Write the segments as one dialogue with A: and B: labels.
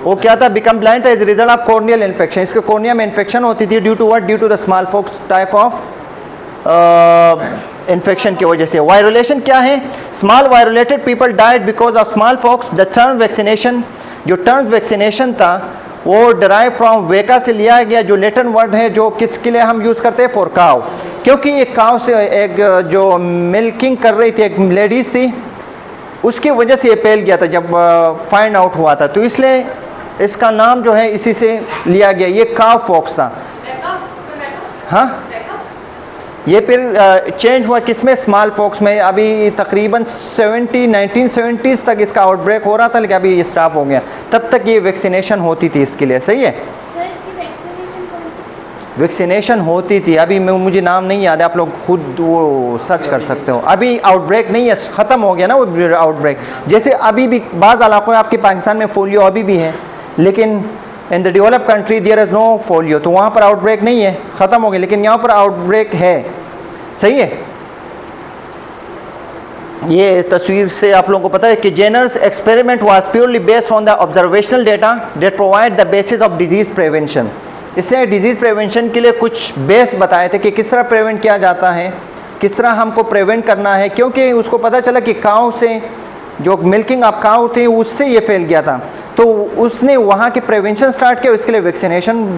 A: वो क्या था, बिकम ब्लाइंड था as result of corneal infection. इसके कॉर्निया में इन्फेक्शन होती थी due to what, due to the smallpox type of infection की वजह से। वायरुलेशन क्या है, small variolated people died because of smallpox. The term vaccination, जो टर्म वैक्सीनेशन था वो डराइव फ्रॉम वेका से लिया गया, जो लेटिन वर्ड है जो किसके लिए हम यूज़ करते हैं, फॉर काव, क्योंकि एक काव से एक जो मिल्किंग कर रही थी एक लेडीज़ थी, उसकी वजह से ये फैल गया था जब फाइंड आउट हुआ था, तो इसलिए इसका नाम जो है इसी से लिया गया, ये काव पॉक्स था। हाँ, ये फिर चेंज हुआ किस में, स्मॉल पॉक्स में। अभी तकरीबन 1970s तक इसका आउटब्रेक हो रहा था, लेकिन अभी ये स्टॉप हो गया। तब तक ये वैक्सीनेशन होती थी इसके लिए, सही है। वैक्सीनेशन होती थी, अभी मुझे नाम नहीं याद है, आप लोग खुद वो सर्च कर सकते हो। अभी आउटब्रेक नहीं है, ख़त्म हो गया ना वो आउटब्रेक। जैसे अभी भी बाज़ इलाकों में आपके पाकिस्तान में पोलियो अभी भी है, लेकिन in the develop country there is no polio, तो वहाँ पर आउटब्रेक नहीं है, ख़त्म हो गया। लेकिन यहाँ पर आउटब्रेक है, सही है। ये तस्वीर से आप लोगों को पता है कि genres experiment was purely based on the observational data that provide the basis of disease prevention. इसने डिजीज़ प्रिवेंशन के लिए कुछ बेस बताए थे कि किस तरह प्रिवेंट किया जाता है, किस तरह हमको प्रिवेंट करना है, क्योंकि उसको पता चला कि काऊ से जो मिल्किंग ऑफ काऊ थी उससे ये फैल गया था, तो उसने वहाँ के प्रिवेंशन स्टार्ट किया, इसके लिए वैक्सीनेशन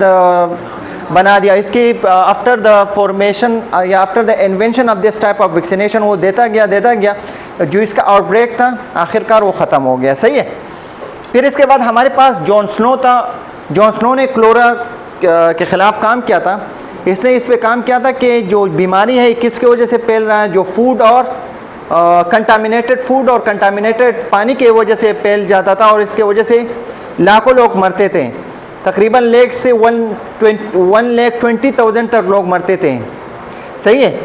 A: बना दिया। इसकी आफ्टर द फॉर्मेशन या after the invention of this type of vaccination वो देता गया, जो इसका आउटब्रेक था आखिरकार वो ख़त्म हो गया, सही है। फिर इसके बाद हमारे पास जॉन स्नो था। जॉन स्नो ने क्लोरा के ख़िलाफ़ काम किया था। इसने इस पर काम किया था कि जो बीमारी है किसकी वजह से फैल रहा है, जो फूड और कंटामिनेटेड फूड और कंटामिनेटेड पानी की वजह से फैल जाता था, और इसके वजह से लाखों लोग मरते थे। तकरीबन 1,20,000 तक लोग मरते थे, सही है।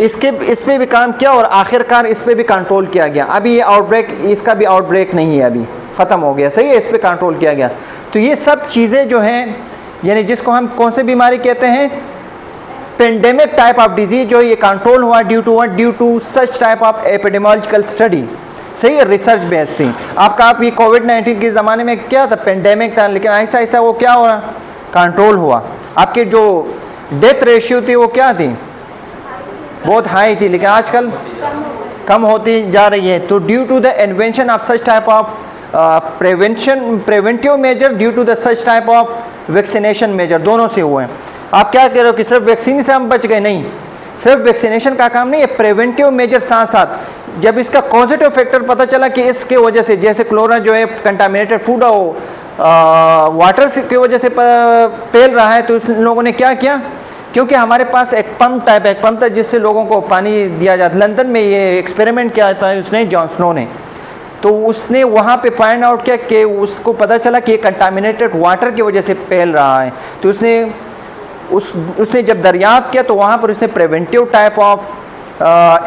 A: इस पर भी काम किया और आखिरकार इस पर भी कंट्रोल किया गया। अभी ये आउटब्रेक, इसका भी आउटब्रेक नहीं है, अभी ख़त्म हो गया, सही है। इस पर कंट्रोल किया गया। तो ये सब चीज़ें जो हैं, यानी जिसको हम कौन सी बीमारी कहते हैं, पेंडेमिक टाइप ऑफ डिजीज, जो ये कंट्रोल हुआ due to such type of epidemiological study, सही है, रिसर्च बेस थी। आपका आप ये कोविड-19 के ज़माने में क्या था, पेंडेमिक था, लेकिन ऐसा ऐसा वो क्या हुआ, कंट्रोल हुआ। आपकी जो डेथ रेशियो थी वो क्या थी, बहुत हाई थी, लेकिन आजकल कम होती जा रही है। तो due to the invention of such type of preventive measure, due to the such type of vaccination measure, दोनों से हुए हैं। आप क्या कह रहे हो कि सिर्फ वैक्सीन से हम बच गए, नहीं, सिर्फ वैक्सीनेशन का काम नहीं है, प्रिवेंटिव मेजर साथ साथ। जब इसका पॉजिटिव फैक्टर पता चला कि इसके वजह से, जैसे क्लोरा जो है कंटामिनेटेड फूड और वाटर की वजह से फैल रहा है, तो इन लोगों ने क्या किया, क्योंकि हमारे पास एक पंप था जिससे लोगों को पानी दिया जाता। लंदन में ये एक्सपेरिमेंट किया था उसने, जॉन स्नो ने, तो उसने वहाँ पे फाइंड आउट किया कि उसको पता चला कि ये कंटामिनेटेड वाटर की वजह से फैल रहा है। तो उसने जब दरियाफ्त किया तो वहाँ पर उसने preventive type of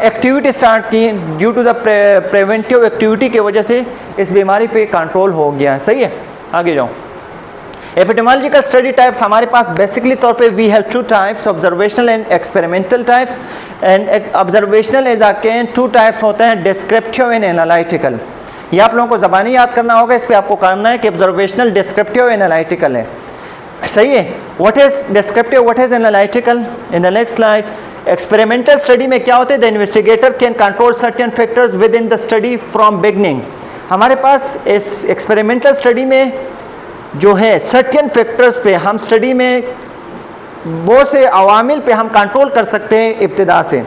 A: activity start की। Due to the preventive activity की वजह से इस बीमारी पे कंट्रोल हो गया, सही है। आगे जाओ। एपिडेमियोलॉजिकल स्टडी टाइप्स हमारे पास बेसिकली तौर पे we have two types, observational and experimental types. And observational as again two types होते हैं, डिस्क्रिप्टिव एंड एनालिटिकल। ये आप लोगों को ज़बानी याद करना होगा, इस पर आपको करना है कि ऑब्जर्वेशनल, डिस्क्रिप्टिव, एनालिटिकल है, सही है। What is descriptive, what is analytical, in the next slide. Experimental study में क्या होते हैं, the investigator can control certain factors with in the study from beginning. हमारे पास इस एक्सपेरिमेंटल स्टडी में जो है सर्टेन फैक्टर्स पे हम स्टडी में बहुत से अवामिल पे हम कंट्रोल कर सकते हैं इब्तिदा से।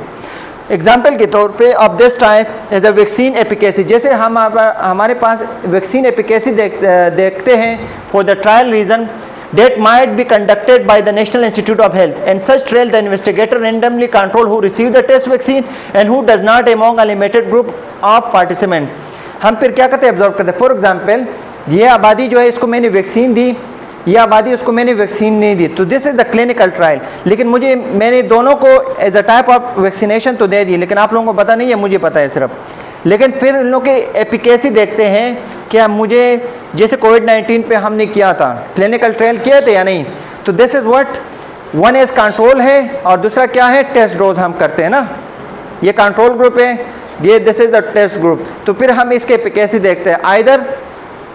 A: एग्जाम्पल के तौर पे of this type as a vaccine efficacy, जैसे हम हमारे पास वैक्सीन एफिकेसी देखते हैं for the trial reason that might be conducted by the National Institute of Health. And such trial the investigator randomly control who receive the test vaccine and who does not among a limited group of participant. हम फिर क्या करते हैं, observe करते हैं। For example ये आबादी जो है इसको मैंने वैक्सीन दी, ये आबादी उसको मैंने वैक्सीन नहीं दी, तो this is the clinical trial. लेकिन मैंने दोनों को as a type of vaccination तो दे दी, लेकिन आप लोगों को पता नहीं है, मुझे पता है सिर्फ। लेकिन फिर इन लोगों की एफिकेसी देखते हैं कि मुझे जैसे कोविड-19 पे हमने किया था, क्लिनिकल ट्रायल किए थे या नहीं। तो this is what, one is control है और दूसरा क्या है, टेस्ट डोज हम करते हैं ना। ये कंट्रोल ग्रुप है, ये this is the test group. तो फिर हम इसके एफिकेसी देखते हैं, आइदर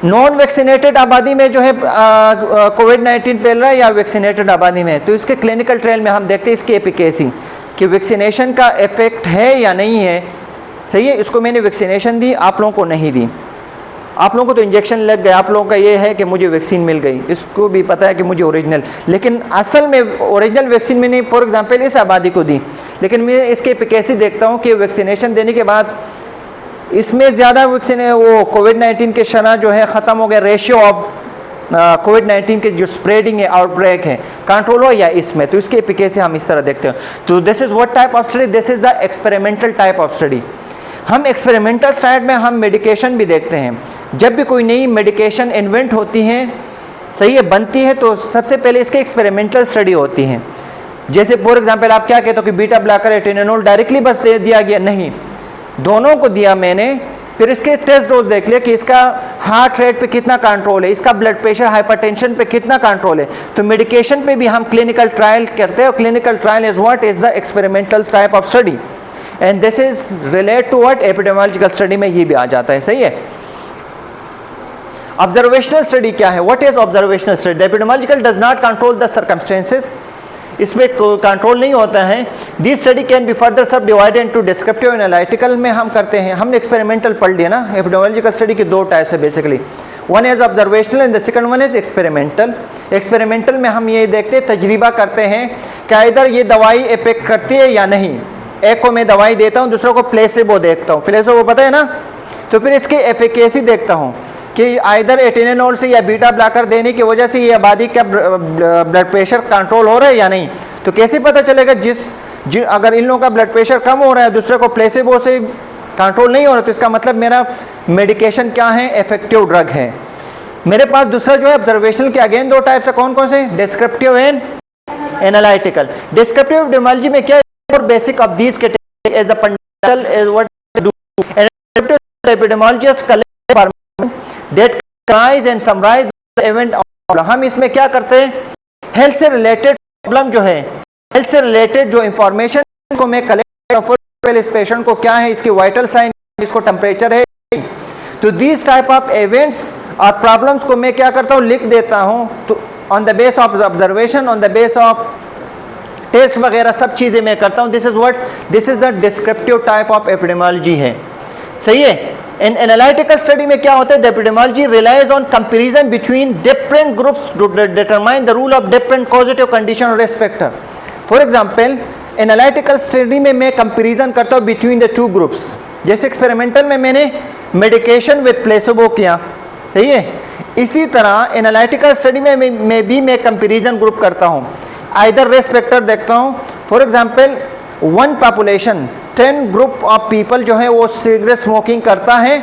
A: नॉन वैक्सीनेटेड आबादी में जो है कोविड-19 फैल रहा है या वैक्सीनेटेड आबादी में, तो इसके क्लिनिकल ट्रायल में हम देखते हैं इसकी एफिकेसी कि वैक्सीनेशन का इफेक्ट है या नहीं है। सही है, इसको मैंने वैक्सीनेशन दी, आप लोगों को नहीं दी। आप लोगों को तो इंजेक्शन लग गया, आप लोगों का ये है कि मुझे वैक्सीन मिल गई, इसको भी पता है कि मुझे ओरिजिनल, लेकिन असल में ओरिजिनल वैक्सीन मैंने फॉर एग्जांपल इस आबादी को दी, लेकिन मैं इसके एफिकेसी देखता हूँ कि वैक्सीनेशन देने के बाद इसमें ज़्यादा वैक्सीन वो कोविड-19 के शरह जो है ख़त्म हो गया, रेशियो ऑफ कोविड-19 के जो स्प्रेडिंग है, आउटब्रेक है, कंट्रोल हो या इसमें, तो इसके एफिकेसी हम इस तरह देखते हैं। तो this is what type of study, this is the experimental type of study. हम एक्सपेरिमेंटल स्टाइल में हम मेडिकेशन भी देखते हैं। जब भी कोई नई मेडिकेशन इन्वेंट होती है, सही है, बनती है, तो सबसे पहले इसके एक्सपेरिमेंटल स्टडी होती है। जैसे फॉर एग्जांपल आप क्या कहते हो कि बीटा ब्लॉकर एटेनोल डायरेक्टली बस दे दिया गया, नहीं, दोनों को दिया मैंने, फिर इसके टेस्ट डोज देख लिया कि इसका हार्ट रेट पे कितना कंट्रोल है, इसका ब्लड प्रेशर हाइपरटेंशन पे कितना कंट्रोल है। तो मेडिकेशन पे भी हम क्लिनिकल ट्रायल करते हैं, और clinical trial is what is the experimental type of study, and this is relate to what epidemiological study में ये भी आ जाता है। सही है। ऑब्जर्वेशनल स्टडी क्या है? What is observational study? The epidemiological does not control the circumstances, इसमें कंट्रोल नहीं होता है। This study can be further सब डिवाइडेड इनटू डिस्क्रिप्टिव और एनालिटिकल में हम करते हैं। हमने एक्सपेरिमेंटल पढ़ लिया ना, एपिडेमियोलॉजिकल स्टडी के दो टाइप्स है basically, one is observational and the second one is experimental. Experimental में हम ये देखते हैं, तजरीबा करते हैं कि इधर ये दवाई इफेक्ट करती है या नहीं। एक को मैं दवाई देता हूँ, दूसरों को प्लेसेबो देखता हूँ, प्लेसेबो पता है ना, तो फिर इसकी एफिकेसी देखता हूँ कि आइदर एटेनोल से या बीटा ब्लॉकर देने की वजह से ये आबादी का ब्लड प्रेशर कंट्रोल हो रहा है या नहीं। तो कैसे पता चलेगा? अगर इन लोगों का ब्लड प्रेशर कम हो रहा है, दूसरे को प्लेसेबो से कंट्रोल नहीं हो रहा, तो इसका मतलब मेरा मेडिकेशन क्या है? इफेक्टिव ड्रग है। मेरे पास दूसरा जो है ऑब्जर्वेशनल के अगेन दो टाइप्स है, कौन कौन से? Descriptive and analytical. Descriptive epidemiology में क्या basic of these category is the fundamental is what do epidemiologist collect that categorize and summarize the event of। हम इसमें क्या करते हैं? हेल्थ से रिलेटेड प्रॉब्लम जो है, हेल्थ से रिलेटेड जो इंफॉर्मेशन को मैं कलेक्ट पहले इस पेशेंट को क्या है, इसकी वाइटल साइन, इसको टेम्परेचर है, तो दिस टाइप ऑफ इवेंट्स और प्रॉब्लम्स को मैं क्या करता हूँ? लिख देता हूँ। तो on the base of observation, on the base of test वगैरह सब चीज़ें मैं करता हूँ। This is what, this is the descriptive type of epidemiology है। सही है। इन एनालिटिकल स्टडी में क्या होता है? The epidemiology relies on comparison between different groups to determine the role of different causative condition और risk factor. For example analytical study में मैं कंपैरिजन करता हूँ बिटवीन द टू ग्रुप्स। जैसे एक्सपेरिमेंटल में मैंने मेडिकेशन विद प्लेसेबो किया, सही है, इसी तरह एनालिटिकल स्टडी में भी मैं कंपैरिजन ग्रुप करता हूँ, आइदर रिस्क फैक्टर देखता हूँ। For example one population 10 group of people जो है वो सिगरेट स्मोकिंग करता है,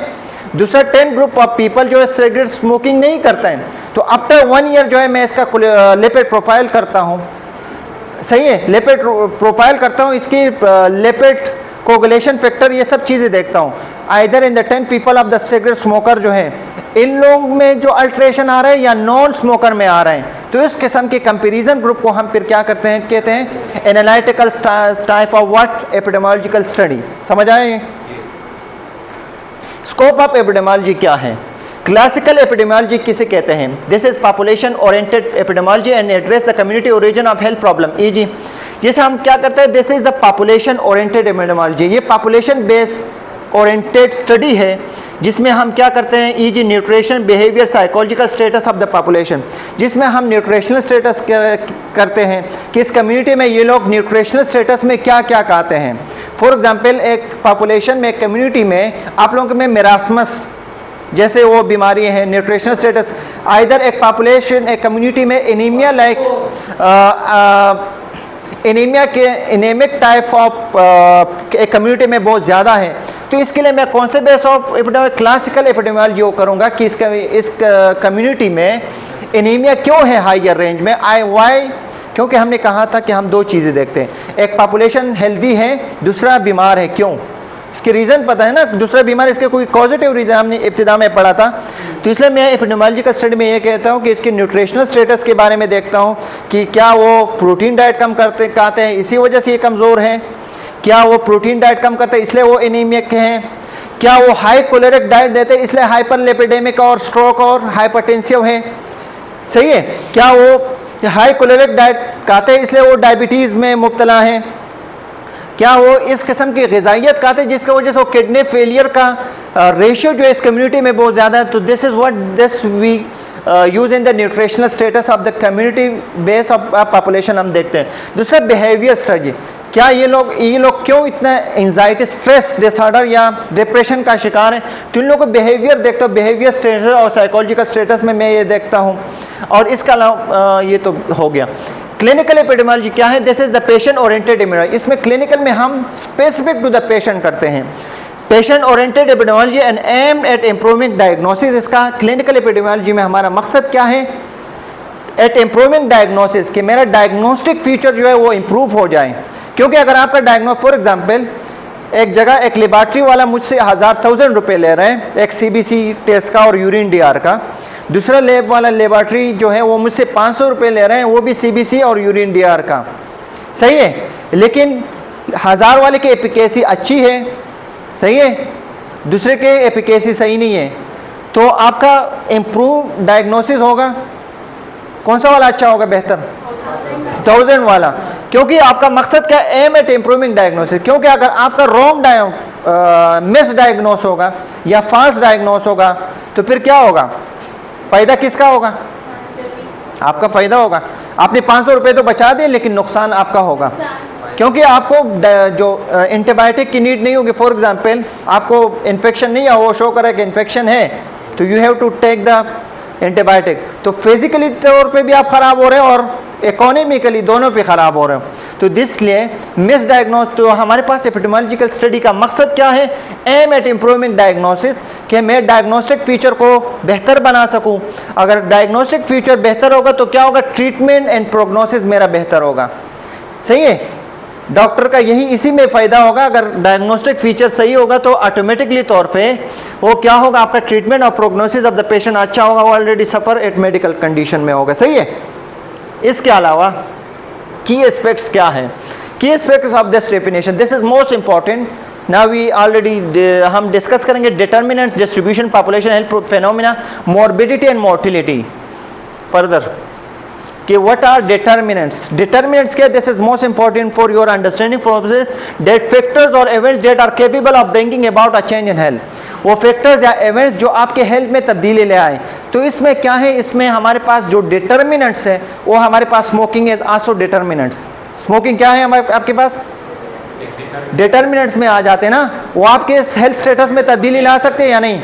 A: दूसरा 10 ग्रुप ऑफ पीपल जो है सिगरेट स्मोकिंग नहीं करता है। तो आफ्टर 1 ईयर जो है मैं इसका लिपिड प्रोफाइल करता हूँ, सही है, लिपिड प्रोफाइल करता हूँ, इसकी लिपिड कोगुलेशन फैक्टर, ये सब चीज़ें देखता हूँ। Either in the 10 people of the cigarette smoker जो है, इन लोग में जो अल्ट्रेशन आ रहा है या नॉन स्मोकर में आ रहा है, तो इस किस्म के कंपैरिजन ग्रुप को हम फिर क्या करते हैं? कहते हैं analytical type of what? Epidemiological study. समझ आए? स्कोप ऑफ एपिडेमियोलॉजी क्या है? क्लासिकल एपिडेमियोलॉजी किसे कहते हैं? This is population oriented epidemiology and address the community origin of health problem. Easy, जैसे हम क्या करते हैं, this is the population oriented epidemiology, ये पॉपुलेशन बेस्ड ओरिएंटेड स्टडी है जिसमें हम क्या करते हैं? Easy, nutrition, behaviour, psychological status of the population, जिसमें हम न्यूट्रिशनल स्टेटस करते हैं कि इस कम्युनिटी में ये लोग न्यूट्रिशनल स्टेटस में क्या क्या कहते हैं। फॉर एग्जांपल एक पॉपुलेशन में, कम्युनिटी में आप लोगों में मेरास्मस जैसे वो बीमारी है, न्यूट्रिशनल स्टेटस, आइदर एक पॉपुलेशन, एक कम्युनिटी में एनीमिया लाइक एनीमिया के एनेमिक टाइप ऑफ एक कम्युनिटी में बहुत ज़्यादा है, तो इसके लिए मैं कौन से base of epidemiology? Classical epidemiology करूँगा कि इस कम्युनिटी में एनीमिया क्यों है हाइयर रेंज में, वाई? क्योंकि हमने कहा था कि हम दो चीज़ें देखते हैं, एक पॉपुलेशन हेल्दी है, दूसरा बीमार है, क्यों? इसके रीज़न पता है ना, दूसरा बीमार, इसके कोई पॉजिटिव रीज़न हमने इब्तिदा में पढ़ा था। तो इसलिए मैं एपिडेमियोलॉजिकल स्टडी में ये कहता हूँ कि इसके न्यूट्रिशनल स्टेटस के बारे में देखता हूँ कि क्या वो प्रोटीन डाइट कम खाते हैं इसी वजह से ये कमज़ोर हैं, क्या वो प्रोटीन डाइट कम करते हैं इसलिए वो एनीमिक हैं, क्या वो हाई कोलेरिक डाइट देते हैं इसलिए हाइपरलिपिडेमिक और स्ट्रोक और हाइपरटेंसिव है? सही है। क्या वो हाई कोलेरिक डाइट खाते हैं इसलिए वो डायबिटीज़ में मुब्तला हैं? क्या वो इस किस्म की ग़िज़ाइयत खाते हैं जिसकी वजह से वो किडनी फेलियर का रेशियो जो है इस कम्युनिटी में बहुत ज़्यादा है? तो this is what this we use in the nutritional status of the community base of population हम देखते हैं। दूसरा बिहेवियर स्ट्रेटजी, क्या ये लोग क्यों इतना एंजाइटी स्ट्रेस डिसऑर्डर या डिप्रेशन का शिकार है? तो इन लोगों को बिहेवियर देखता हूँ, बिहेवियर स्टेटस और साइकोलॉजिकल स्टेटस में मैं ये देखता हूँ। और इसका अलावा ये तो हो गया। क्लिनिकल एपिडेमियोलॉजी क्या है? This is the patient oriented epidemiology. इसमें क्लिनिकल में हम स्पेसिफिक टू द पेशेंट करते हैं। Patient oriented epidemiology and aim at improving diagnosis. इसका क्लिनिकल एपिडेमियोलॉजी में हमारा मकसद क्या है? एट इम्प्रूविंग डायग्नोसिस, कि मेरा डायग्नोस्टिक फीचर जो है वो इम्प्रूव हो जाए। क्योंकि अगर आपका डायग्नोस, फॉर एग्जांपल एक जगह एक लेबॉर्ट्री वाला मुझसे 1000 रुपये ले रहे हैं एक CBC टेस्ट का और यूरिन DR का, दूसरा लैब वाला लेबॉर्ट्री जो है वो मुझसे 500 रुपये ले रहे हैं, वो भी CBC और यूरिन DR का। सही है, लेकिन 1000 वाले की एफिकेसी अच्छी है, सही है, दूसरे के एफिकेसी सही नहीं है, तो आपका इम्प्रूव डायग्नोसिस होगा। कौन सा वाला अच्छा होगा, बेहतर? 1000 वाला। क्योंकि आपका मकसद क्या? Aim at improving diagnosis. क्योंकि अगर आपका रॉन्ग मिस डायग्नोस होगा या फॉल्स डायग्नोस होगा तो फिर क्या होगा? फ़ायदा किसका होगा? आपका फ़ायदा होगा। आपने 500 रुपये तो बचा दिए लेकिन नुकसान आपका होगा, क्योंकि आपको जो एंटीबायोटिक की नीड नहीं होगी। फॉर एग्जांपल आपको इन्फेक्शन नहीं है, वो शो करे कि इन्फेक्शन है, तो you have to take the antibiotic. तो फिजिकली तौर पे भी आप ख़राब हो रहे हैं और इकोनॉमिकली दोनों पे ख़राब हो रहे हो। तो इसलिए मिस डायग्नोस, तो हमारे पास एपिडेमियोलॉजिकल स्टडी का मकसद क्या है? एम एट इम्प्रूविंग डायग्नोसिस, कि मैं डायग्नोस्टिक फीचर को बेहतर बना सकूं। अगर डायग्नोस्टिक फीचर बेहतर होगा तो क्या होगा? ट्रीटमेंट एंड प्रोग्नोसिस मेरा बेहतर होगा। सही है, डॉक्टर का यही इसी में फ़ायदा होगा। अगर डायग्नोस्टिक फीचर सही होगा तो ऑटोमेटिकली तौर पे वो क्या होगा? आपका ट्रीटमेंट और प्रोग्नोसिस ऑफ द पेशेंट अच्छा होगा, वो ऑलरेडी सफ़र एट मेडिकल कंडीशन में होगा। सही है। इसके अलावा की एस्पेक्ट्स क्या हैं? Key aspects of this definition, this is most important. Now we already हम डिस्कस करेंगे determinants, distribution, population health phenomena, morbidity and mortality further, कि व्हाट आर डिटर्मिनेंट्स। डिटर्मिनेंट्स क्या? This is most important for your understanding process that factors और events that are capable of bringing about a change in health. वो factors या events जो आपके health में तब्दीली ले आए। तो इसमें क्या है? इसमें हमारे पास जो डिटर्मिनेंट्स है वो हमारे पास smoking is also determinants. Smoking क्या है हमारे आपके पास? डिटर्मिनेंट्स में आ जाते हैं ना, वो आपके हेल्थ स्टेटस में तब्दीली ला सकते हैं या नहीं?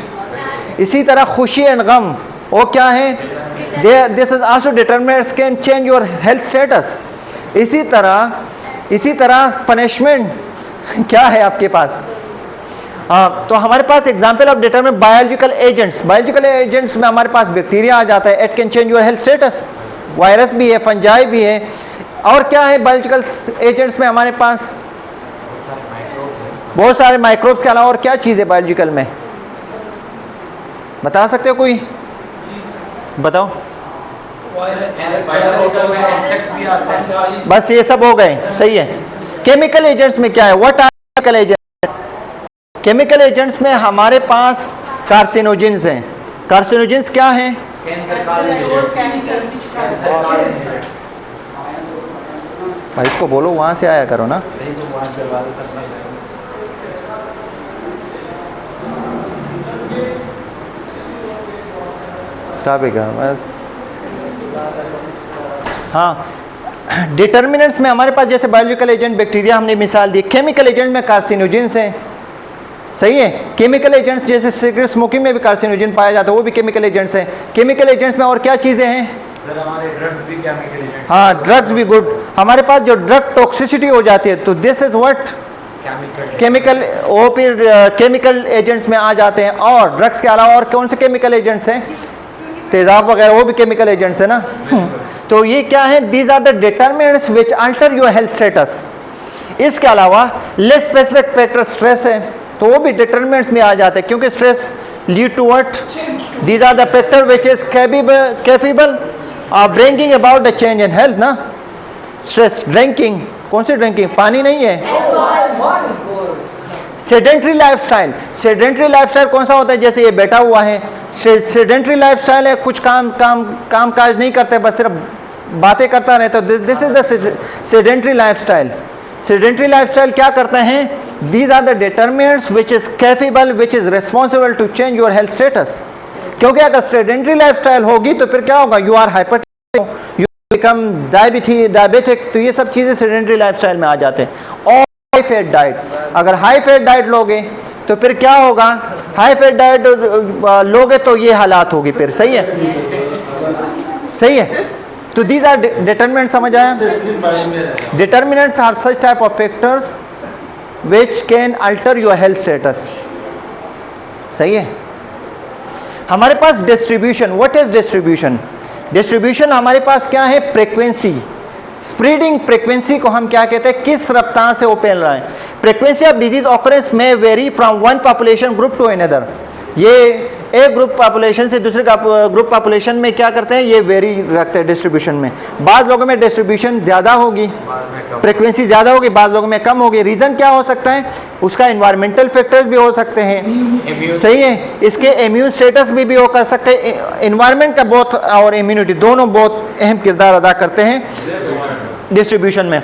A: इसी तरह खुशी एंड गम, वो क्या है? This is also determinants can change your health status. इसी तरह पनिशमेंट क्या है आपके पास? हाँ, तो हमारे पास example of determinant biological agents. Biological agents में हमारे पास बैक्टीरिया आ जाता है, it can change your health status. Virus भी है, फंजाई भी है। और क्या है बायोलॉजिकल एजेंट्स में हमारे पास? बहुत सारे माइक्रोब्स के अलावा और क्या चीज़ है बायोलॉजिकल में? बता सकते हो कोई? बताओ। बस ये सब हो गए। सही है। केमिकल एजेंट्स में क्या है? What are chemical agents? Chemical agents में हमारे पास कार्सिनोजेंस हैं। कार्सिनोजेंस क्या हैं? भाई इसको बोलो वहाँ से आया करो ना। बस हाँ, डिटर्मिनेंट्स में हमारे पास जैसे बायोलॉजिकल एजेंट बैक्टीरिया हमने मिसाल दी। केमिकल एजेंट में कार्सिनोजेंस हैं। सही है। केमिकल एजेंट्स जैसे सिगरेट स्मोकिंग में भी कार्सिनोजन पाया जाता है, वो भी केमिकल एजेंट्स हैं। केमिकल एजेंट्स में और क्या चीज़ें हैं?
B: सर हमारे ड्रग्स भी केमिकल एजेंट।
A: हाँ, ड्रग्स भी गुड। हमारे पास जो ड्रग टॉक्सिसिटी हो जाती है तो दिस इज व्हाट? केमिकल। वो फिर केमिकल एजेंट्स में आ जाते हैं। और ड्रग्स के अलावा और कौन से केमिकल एजेंट्स हैं? तेजाब वगैरह, वो भी केमिकल एजेंट्स है ना। तो ये क्या है? These are the determinants which alter your health status. इसके अलावा लेस स्पेसिफिक फैक्टर स्ट्रेस है, तो वो भी डिटर्मिनेंट्स में आ जाते हैं, क्योंकि stress lead to what? These are the factor which is capable of bringing about the change in health ना। स्ट्रेस, ड्रिंकिंग, कौन सी ड्रिंकिंग? पानी नहीं है। सेडेंट्री लाइफस्टाइल, सेडेंट्री लाइफस्टाइल कौन सा होता है? जैसे ये बैठा हुआ है, सेडेंट्री लाइफस्टाइल है, कुछ काम काज नहीं करते, बस सिर्फ बातें करता रहता है। This is the sedentary lifestyle. Sedentary lifestyle क्या करते हैं? These are the determinants which is capable, which is responsible to change your health status. क्योंकि अगर सेडेंट्री लाइफस्टाइल होगी तो फिर क्या होगा? You are hypertensive, you become diabetic, तो ये सब चीज़ें सेडेंट्री लाइफस्टाइल में आ जाते हैं। और हाई फैट डाइट, अगर हाई फैट डाइट लोगे तो फिर क्या होगा? हाई फैट डाइट लोगे तो ये हालात होगी फिर। सही है, सही है। तो दीज आर डिटरमिनेंट्स, समझ आया? Determinants are such type of factors which can alter your health status. सही है। हमारे पास distribution, what is distribution? Distribution हमारे पास क्या है? फ्रीक्वेंसी, स्प्रेडिंग फ्रीक्वेंसी को हम क्या कहते हैं? किस रफ्तार से वो फैल रहा है। फ्रीक्वेंसी ऑफ डिजीज ऑकरेंस में vary from one population group to another. ये एक ग्रुप पॉपुलेशन से दूसरे ग्रुप पॉपुलेशन में क्या करते हैं? ये वेरी रखते हैं डिस्ट्रीब्यूशन में। बाज़ लोगों में डिस्ट्रीब्यूशन ज़्यादा होगी, फ्रीक्वेंसी ज़्यादा होगी, बाज़ लोगों में कम होगी। रीज़न क्या हो सकता है? उसका इन्वायरमेंटल फैक्टर्स भी हो सकते हैं। सही है। इसके इम्यून स्टेटस भी हो कर सकते हैं। इन्वायरमेंट का बहुत और इम्यूनिटी दोनों बहुत अहम किरदार अदा करते हैं डिस्ट्रीब्यूशन में।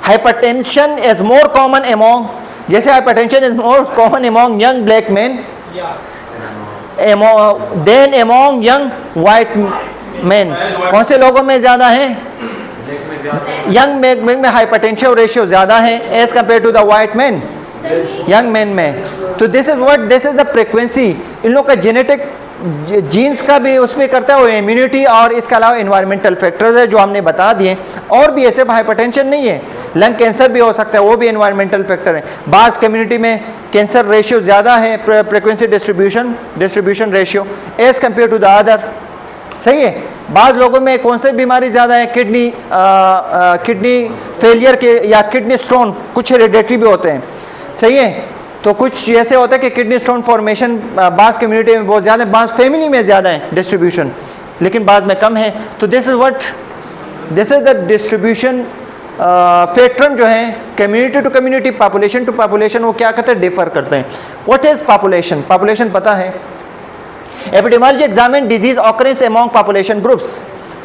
A: Hypertension is more common among, जैसे hypertension is more common among young black man than among young white man. कौन से लोगों में ज़्यादा है? यंग मैन में हाइपरटेंशन रेशियो ज़्यादा है as compare to the white man, young man में। तो this is what, this is the frequency. इन लोग का जेनेटिक जीन्स का भी उसमें करता है, वो इम्यूनिटी और इसके अलावा इन्वायरमेंटल फैक्टर्स है जो हमने बता दिए। और भी ऐसे हाइपरटेंशन नहीं है, लंग कैंसर भी हो सकता है, वो भी इन्वायरमेंटल फैक्टर है। बास कम्युनिटी में कैंसर रेशियो ज़्यादा है, frequency distribution ratio as compare to the other. सही है। बाज़ लोगों में कौन सी बीमारी ज़्यादा है? किडनी फेलियर के या किडनी स्टोन, कुछ हेरिडेटरी भी होते हैं। सही है। तो कुछ ऐसे होता है कि किडनी स्टोन फॉर्मेशन बास कम्युनिटी में बहुत ज़्यादा है, बास फैमिली में ज़्यादा है डिस्ट्रीब्यूशन, लेकिन बाद में कम है। तो this is the distribution pattern जो है community to community, population to population, वो क्या करते हैं? डिफर करते हैं। What is population? पॉपुलेशन पता है? Epidemiology examine disease occurrence among population groups.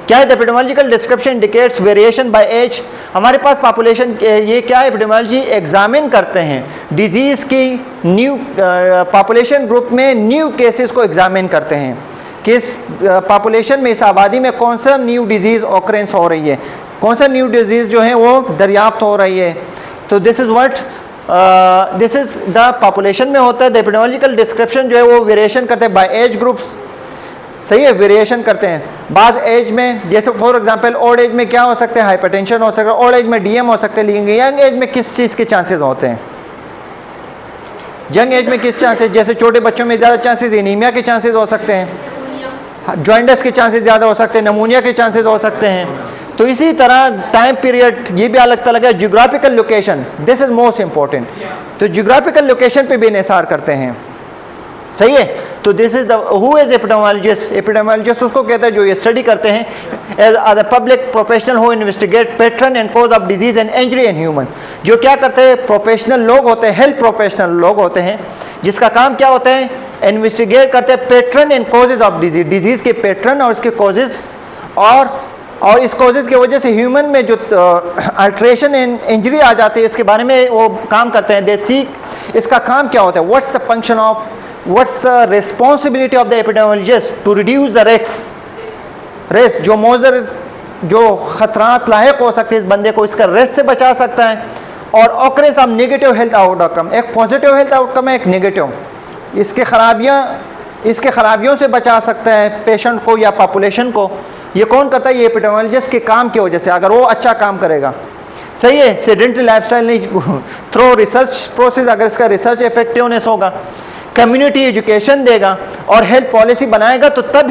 A: क्या है? The epidemiological description indicates variation by age. हमारे पास पॉपुलेशन ये क्या है? एपिडेमियोलॉजी एग्जामिन करते हैं डिजीज़ की न्यू पॉपुलेशन ग्रुप में न्यू केसेस को एग्जामिन करते हैं। किस पॉपुलेशन में, इस आबादी में कौन सा न्यू डिजीज़ ऑकरेंस हो रही है, कौन सा न्यू डिजीज़ जो है वो दरियाफ्त हो रही है। तो this is what, this is the population में होता है। द एपिडेमियोलॉजिकल डिस्क्रिप्शन जो है वो वेरिएशन करते हैं बाय एज ग्रुप्स। सही है, वेरिएशन करते हैं। बाद एज में, जैसे फॉर एग्जांपल ओल्ड एज में क्या हो सकते हैं? हाइपरटेंशन हो सकता है, ओल्ड एज में डीएम हो सकते हैं, लेकिन यंग एज में किस चीज़ के चांसेस होते हैं? यंग एज में किस चांसेस? जैसे छोटे बच्चों में ज़्यादा चांसेस एनीमिया के चांसेस हो सकते हैं, जॉइंटिस के चांसेस ज़्यादा हो सकते हैं, नमूनिया के चांसेस हो सकते हैं। तो इसी तरह टाइम पीरियड ये भी अलग अलग है। Geographical location, this is most important. तो जियोग्राफिकल लोकेशन पे भी इंहिसार करते हैं। सही है। तो this is the who is epidemiologist. Epidemiologist उसको कहते हैं जो ये स्टडी करते हैं as a public professional who investigate pattern and cause of disease and injury in human. जो क्या करते हैं? प्रोफेशनल लोग होते हैं, हेल्थ प्रोफेशनल लोग होते हैं, जिसका काम क्या होता है? इन्वेस्टिगेट करते हैं pattern and causes of disease, disease के पैटर्न और उसके कॉजेज, और इस कॉजेज की वजह से ह्यूमन में जो अल्ट्रेशन एंड इंजरी आ जाती है, इसके बारे में वो काम करते हैं। दे सीक, इसका काम क्या होता है? What's the function of, what's the responsibility of the epidemiologist to reduce the risk, जो मौजर जो खतरात लायक हो सकते हैं इस बंदे को, इसका रिस्क से बचा सकता है। और occurrence of negative health outcome, एक पॉजिटिव हेल्थ आउटकम है, एक नेगेटिव, इसके खराबियों से बचा सकता है पेशेंट को या पॉपुलेशन को। ये कौन करता है? ये एपिडेमियोलॉजिस्ट के काम की वजह से, अगर वो अच्छा काम करेगा। सही है। सेडेंटरी लाइफस्टाइल नहीं, थ्रो रिसर्च प्रोसेस, अगर इसका रिसर्च इफेक्टिवनेस होगा, कम्युनिटी एजुकेशन देगा और हेल्थ पॉलिसी बनाएगा, तो तब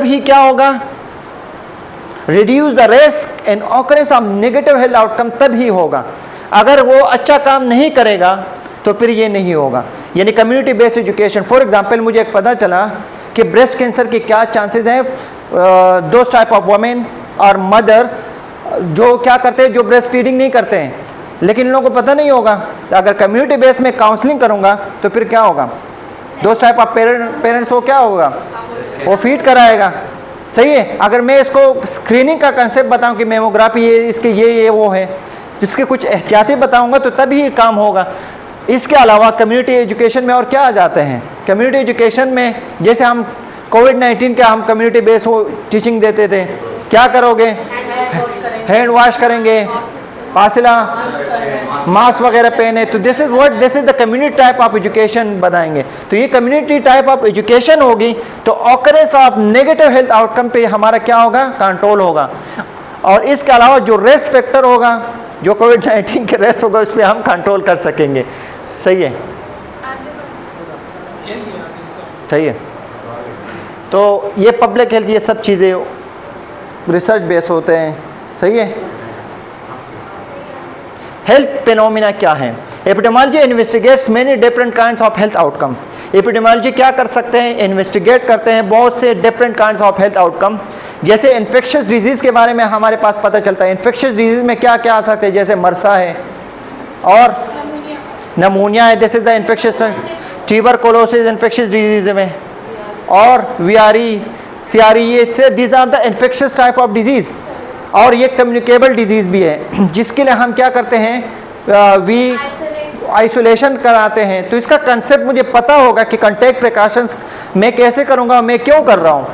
A: ही क्या होगा? Reduce the risk and occurrence of negative health outcome तब ही होगा। अगर वो अच्छा काम नहीं करेगा तो फिर ये नहीं होगा। यानी community based education. For example, मुझे एक पता चला कि ब्रेस्ट कैंसर के क्या चांसेस हैं। दो टाइप ऑफ वुमेन और मदर्स जो क्या करते हैं, जो ब्रेस्ट फीडिंग नहीं करते हैं लेकिन इन लोगों को पता नहीं होगा। तो अगर कम्युनिटी बेस में काउंसलिंग करूँगा तो फिर क्या होगा, दो टाइप ऑफ पेरेंट्स को क्या होगा, वो फीड कराएगा। सही है। अगर मैं इसको स्क्रीनिंग का कंसेप्ट बताऊं कि मेमोग्राफी ये इसके ये वो है, जिसके कुछ एहतियाती बताऊंगा तो तभी काम होगा। इसके अलावा कम्युनिटी एजुकेशन में और क्या आ जाते हैं, कम्युनिटी एजुकेशन में जैसे हम कोविड-19 के हम कम्युनिटी बेस हो टीचिंग देते थे, क्या करोगे, हैंड वॉश करेंगे, फासिला, मास्क वगैरह पहने, तो this is the community type of education बनाएंगे। तो ये कम्युनिटी टाइप ऑफ एजुकेशन होगी तो occurrence of negative health outcome पे हमारा क्या होगा, कंट्रोल होगा। और इसके अलावा जो रेस्ट फैक्टर होगा, जो कोविड-19 के रेस्ट होगा, उस पर हम कंट्रोल कर सकेंगे। सही है, सही है। तो ये पब्लिक हेल्थ, ये सब चीज़ें रिसर्च बेस होते हैं। सही है। हेल्थ फिनोमिना क्या है, epidemiology investigates many different kinds of health outcome. Epidemiology क्या कर सकते हैं, इन्वेस्टिगेट करते हैं बहुत से different kinds of health outcome. जैसे इन्फेक्शियस डिजीज़ के बारे में हमारे पास पता चलता है, इन्फेक्शियस डिजीज़ में क्या क्या आ सकते हैं, जैसे मरसा है और नमूनिया है, this is the infectious, tuberculosis infectious disease में, और वीआरई, सीआरई, ये this are the infectious type of disease. और ये कम्युनिकेबल डिजीज़ भी है, जिसके लिए हम क्या करते हैं, वी आइसोलेशन कराते हैं। तो इसका कंसेप्ट मुझे पता होगा कि कंटेक्ट प्रिकॉशंस मैं कैसे करूँगा, मैं क्यों कर रहा हूँ,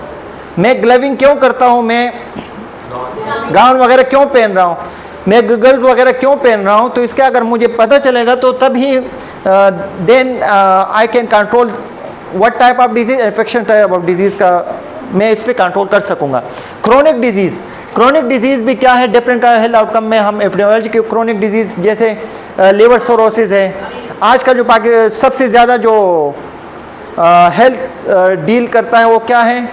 A: मैं ग्लविंग क्यों करता हूँ, मैं गाउन वगैरह क्यों पहन रहा हूँ, मैं गगल्स वगैरह क्यों पहन रहा हूँ। तो इसका अगर मुझे पता चलेगा तो तभी then I can control what type of disease, infection type of disease का मैं इस पर कंट्रोल कर सकूँगा। क्रोनिक डिजीज़, क्रोनिक डिजीज़ भी क्या है, डिफरेंट हेल्थ आउटकम में हम एपिडेमियोलॉजी की क्रोनिक डिजीज़ जैसे लिवर सिरोसिस है, आज का जो सबसे ज़्यादा जो हेल्थ डील करता है वो क्या है,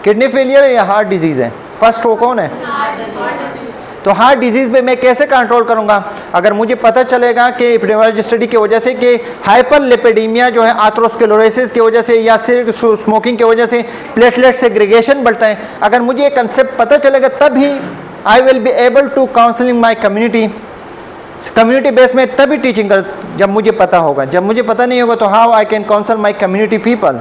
A: किडनी फेलियर या हार्ट डिजीज़ है, फर्स्ट वो कौन है, तो हार्ट डिजीज़ पे मैं कैसे कंट्रोल करूंगा, अगर मुझे पता चलेगा कि एपिडेमियोलॉजी स्टडी की वजह से कि हाइपरलिपिडेमिया जो है आथेरोस्क्लेरोसिस की वजह से या सिर्फ स्मोकिंग की वजह से प्लेटलेट सेग्रीगेशन बढ़ता है, अगर मुझे ये कंसेप्ट पता चलेगा तभी I will be able to counselling my community base में तभी टीचिंग कर, जब मुझे पता होगा। जब मुझे पता नहीं होगा तो how I can counsel my community people.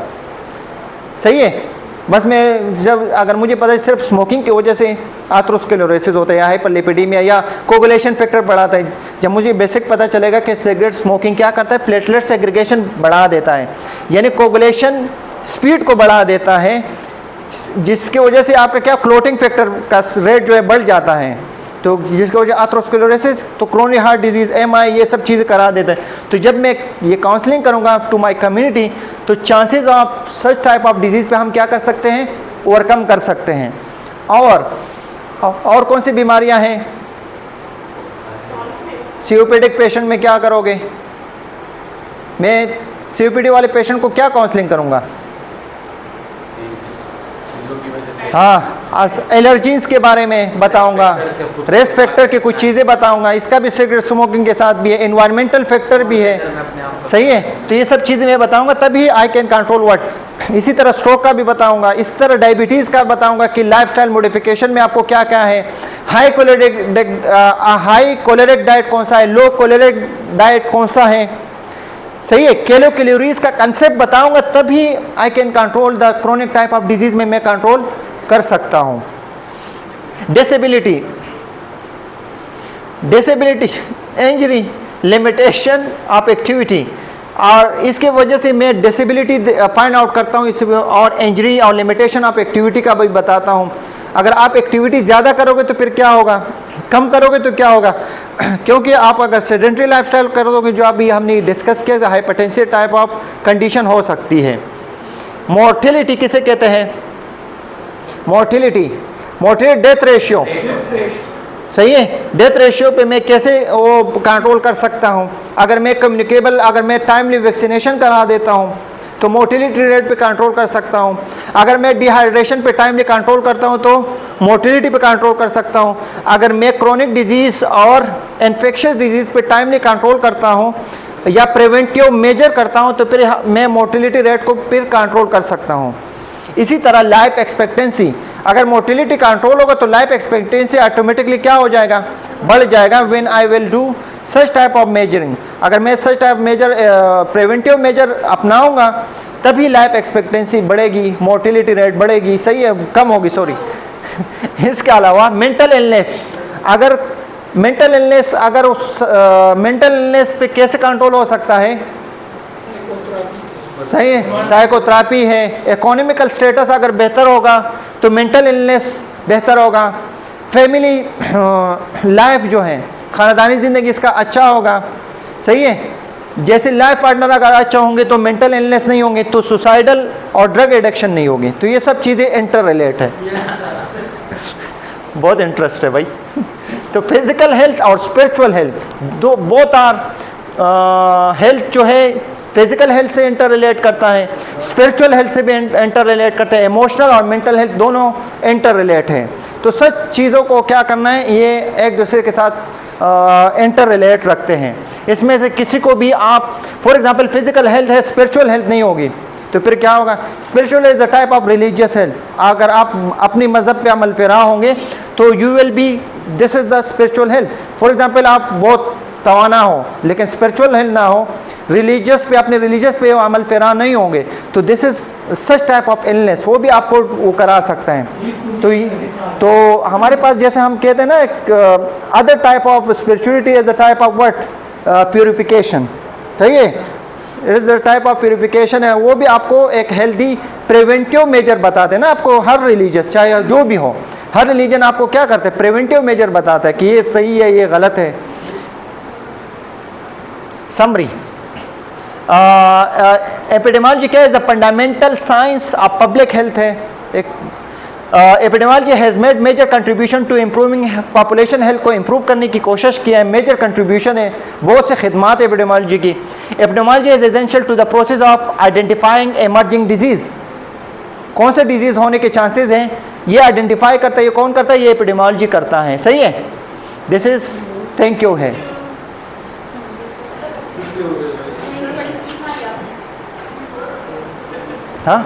A: सही है। बस मैं जब अगर मुझे पता है सिर्फ स्मोकिंग की वजह से आथेरोस्क्लेरोसिस होता है या हाइपरलिपिडेमिया या कोगुलेशन फैक्टर बढ़ाता है, जब मुझे बेसिक पता चलेगा कि सिगरेट स्मोकिंग क्या करता है, प्लेटलेट सेग्रीगेशन बढ़ा देता है, यानी कोगुलेशन स्पीड को बढ़ा देता है, जिसकी वजह से आपका क्या क्लोटिंग फैक्टर का रेट जो है बढ़ जाता है, तो जिसकी वजह आथेरोस्क्लेरोसिस, तो क्रोनिक हार्ट डिजीज़, एमआई, ये सब चीज़ें करा देता है। तो जब मैं ये काउंसलिंग करूँगा टू माय कम्युनिटी तो chances of such type of disease पे हम क्या कर सकते हैं, ओवरकम कर सकते हैं। और कौन सी बीमारियां हैं, सीओपीडिक पेशेंट में क्या करोगे, मैं सीओपीडी वाले पेशेंट को क्या काउंसलिंग करूँगा, हाँ एलर्जीज के बारे में बताऊंगा, रिस्क फैक्टर की कुछ चीज़ें बताऊंगा, इसका भी सिगरेट स्मोकिंग के साथ भी है, इन्वायरमेंटल फैक्टर भी है। सही है। तो ये सब चीज़ें मैं बताऊंगा तभी आई कैन कंट्रोल व्हाट। इसी तरह स्ट्रोक का भी बताऊंगा, इस तरह डायबिटीज़ का बताऊंगा कि लाइफस्टाइल मॉडिफिकेशन में आपको क्या क्या है, हाई कोलेरिक डाइट कौन सा है, लो कोलेरिक डाइट कौन सा है। सही है। कैलोरीज का कंसेप्ट बताऊंगा तभी आई can control the chronic type of disease में मैं कंट्रोल कर सकता हूं। Disability, injury, limitation of activity, और इसके वजह से मैं डिसेबिलिटी फाइंड आउट करता हूं, इस और इंजरी और लिमिटेशन ऑफ एक्टिविटी का भी बताता हूं। अगर आप एक्टिविटी ज़्यादा करोगे तो फिर क्या होगा, कम करोगे तो क्या होगा, क्योंकि आप अगर सेडेंटरी लाइफस्टाइल करोगे जो अभी हमने डिस्कस किया, हाइपरटेंसिव टाइप ऑफ कंडीशन हो सकती है। मोर्टेलिटी किसे कहते हैं, मोर्टेलिटी डेथ रेशियो। सही है। डेथ रेशियो पे मैं कैसे वो कंट्रोल कर सकता हूँ, अगर मैं कम्युनिकेबल, अगर मैं टाइमली वैक्सीनेशन करा देता हूँ तो मोर्टेलिटी रेट पे कंट्रोल कर सकता हूँ। अगर मैं डिहाइड्रेशन पे टाइमली कंट्रोल करता हूँ तो मोर्टेलिटी पे कंट्रोल कर सकता हूँ। अगर मैं क्रोनिक डिजीज़ और इन्फेक्शियस डिजीज़ पे टाइमली कंट्रोल करता हूँ या प्रिवेंटिव मेजर करता हूँ तो फिर मैं मोर्टेलिटी रेट को फिर कंट्रोल कर सकता हूँ। इसी तरह लाइफ एक्सपेक्टेंसी, अगर मोर्टेलिटी कंट्रोल होगा तो लाइफ एक्सपेक्टेंसी ऑटोमेटिकली क्या हो जाएगा, बढ़ जाएगा when I will do such type of measuring. अगर मैं such type measure preventive measure अपनाऊंगा तभी लाइफ एक्सपेक्टेंसी बढ़ेगी, मोर्टिलिटी रेट बढ़ेगी, सही है, कम होगी, सॉरी। इसके अलावा मेंटल इलनेस, अगर मेंटल इलनेस, अगर उस मेंटल इलनेस पे कैसे कंट्रोल हो सकता है? सही है, साइकोथेरेपी है। इकोनॉमिकल स्टेटस अगर बेहतर होगा तो मेंटल इलनेस बेहतर होगा। फैमिली लाइफ जो है, ख़ानदानी ज़िंदगी इसका अच्छा होगा, सही है। जैसे लाइफ पार्टनर अगर अच्छा होंगे तो मेंटल इलनेस नहीं होंगे, तो सुसाइडल और ड्रग एडिक्शन नहीं होगी। तो ये सब चीज़ें इंटर रिलेट है। बहुत इंटरेस्ट है भाई। तो फिजिकल हेल्थ और स्पिरिचुअल हेल्थ दो बोथ आर हेल्थ जो है फिजिकल हेल्थ से इंटर रिलेट करता है, स्पिरिचुअल हेल्थ से भी इंटर रिलेट करता है, इमोशनल और मेंटल हेल्थ दोनों इंटर रिलेट है। तो सच चीज़ों को क्या करना है, ये एक दूसरे के साथ इंटर रिलेट रखते हैं। इसमें से किसी को भी आप, फॉर एग्जांपल फिजिकल हेल्थ है, स्पिरिचुअल हेल्थ नहीं होगी, तो फिर क्या होगा? Spiritual is a type of religious health. अगर आप अपनी मज़हब पे अमल पेरा होंगे तो you will be, this is the spiritual health. For example आप बहुत तवाना हो लेकिन स्पिरिचुअल हेल्थ ना हो, रिलीजियस पे, अपने रिलीजियस पे अमल पेरा नहीं होंगे, तो this is such type of illness, वो भी आपको वो करा सकता है। तो हमारे पास जैसे हम कहते हैं ना, एक other type of spirituality is the type of what, purification, सही है, it is the type of purification है। वो भी आपको एक हेल्दी प्रिवेंटिव मेजर बताते हैं ना आपको। हर रिलीजियस, चाहे जो भी हो, हर रिलीजन आपको क्या करते हैं? प्रिवेंटिव मेजर बताता है कि ये सही है, ये गलत है। समरी, एपिडेमियोलॉजी क्या है? The fundamental science of public health है। एक epidemiology has made major contribution to improving population health, को इम्प्रूव करने की कोशिश किया है, मेजर कंट्रीब्यूशन है, बहुत से खिदमात एपिडेमियोलॉजी की। Epidemiology is essential to the process of identifying emerging disease. कौन से डिजीज़ होने के चांसेस हैं ये आइडेंटिफाई करता है। ये कौन करता है? ये एपिडेमियोलॉजी करता है, सही है। दिस इज, थैंक यू है। हाँ